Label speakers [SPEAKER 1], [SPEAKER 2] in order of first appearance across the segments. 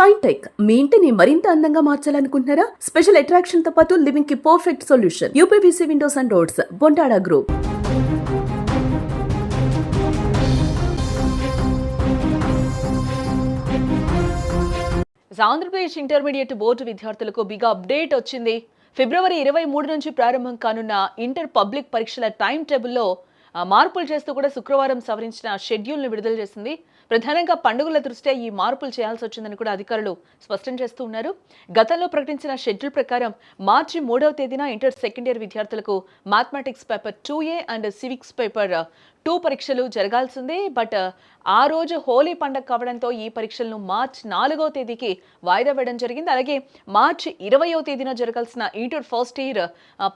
[SPEAKER 1] Shine tech మీ ఇంటిని మరింత అందంగా మార్చాలనుకుంటున్నారా? స్పెషల్ అట్రాక్షన్ తో పాటు లివింగ్ కి perfect solution. UPVC windows and doors, Bontada group.
[SPEAKER 2] Andhra Pradesh intermediate board విద్యార్థులకు బిగ్ అప్డేట్ వచ్చింది. ఫిబ్రవరి 23 నుంచి ప్రారంభం కానున్న ఇంటర్ పబ్లిక్ పరీక్షల టైం టేబుల్లో మార్పులు చేస్తూ కూడా శుక్రవారం సవరించిన షెడ్యూల్ను విడుదల చేసింది. ప్రధానంగా పండుగల దృష్ట్యా ఈ మార్పులు చేయాల్సి వచ్చిందని కూడా అధికారులు స్పష్టం చేస్తూ ఉన్నారు. గతంలో ప్రకటించిన షెడ్యూల్ ప్రకారం మార్చి 3వ తేదీన ఇంటర్ సెకండ్ ఇయర్ విద్యార్థులకు mathematics paper 2A and civics paper 2 పరీక్షలు జరగాల్సిందే. బట్ ఆ రోజు హోలీ పండగ కావడంతో ఈ పరీక్షలను మార్చి 4వ తేదీకి వాయిదా వేయడం జరిగింది. అలాగే మార్చి 20వ తేదీన జరగాల్సిన inter first year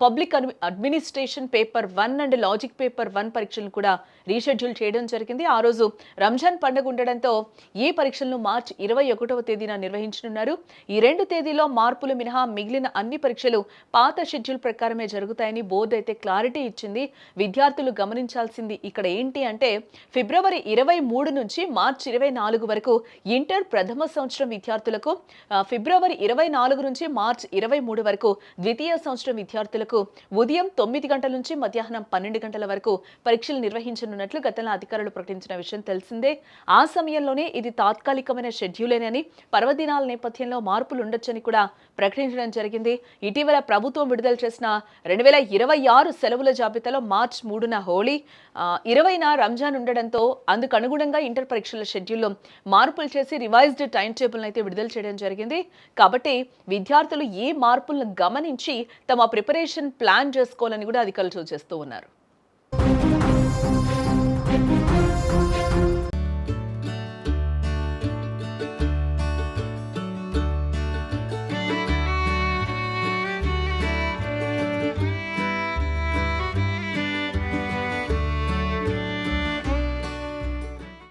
[SPEAKER 2] public administration paper 1 and logic paper 1 పరీక్షలను కూడా రీషెడ్యూల్ చేయడం జరిగింది. ఆ రోజు రంజాన్ పండుగ ఉండడంతో ఈ పరీక్షలను మార్చి 21వ తేదీన నిర్వహించనున్నారు. ఈ 2 తేదీలో మార్పులు మినహా మిగిలిన అన్ని పరీక్షలు పాత షెడ్యూల్ ప్రకారమే జరుగుతాయని బోర్డు అయితే క్లారిటీ ఇచ్చింది. విద్యార్థులు గమనించాల్సింది ఇక్కడ ఏంటి అంటే ఫిబ్రవరి 23 నుంచి మార్చి 24 వరకు ఇంటర్ ప్రథమ సంవత్సరం విద్యార్థులకు, ఫిబ్రవరి 24 నుంచి మార్చి 23 వరకు ద్వితీయ సంవత్సరం విద్యార్థులకు ఉదయం 9 గంటల నుంచి మధ్యాహ్నం 12 గంటల వరకు పరీక్షలు నిర్వహించనున్నట్లు గతంలో అధికారులు ప్రకటించిన విషయం తెలిసిందే. ఆ సమయంలోనే ఇది తాత్కాలికమైన షెడ్యూలేనని, పర్వదినాల నేపథ్యంలో మార్పులు ఉండొచ్చని కూడా ప్రకటించడం జరిగింది. ఇటీవల ప్రభుత్వం విడుదల చేసిన 2026 సెలవుల జాబితాలో మార్చి 3న హోలీ, 20న రంజాన్ ఉండడంతో అందుకు అనుగుణంగా ఇంటర్ పరీక్షల షెడ్యూల్లో మార్పులు చేసి రివైజ్డ్ టైం టేబుల్ అయితే విడుదల చేయడం జరిగింది. కాబట్టి విద్యార్థులు ఈ మార్పులను గమనించి తమ ప్రిపరేషన్ ప్లాన్ చేసుకోవాలని కూడా అధికారులు సూచిస్తూ ఉన్నారు.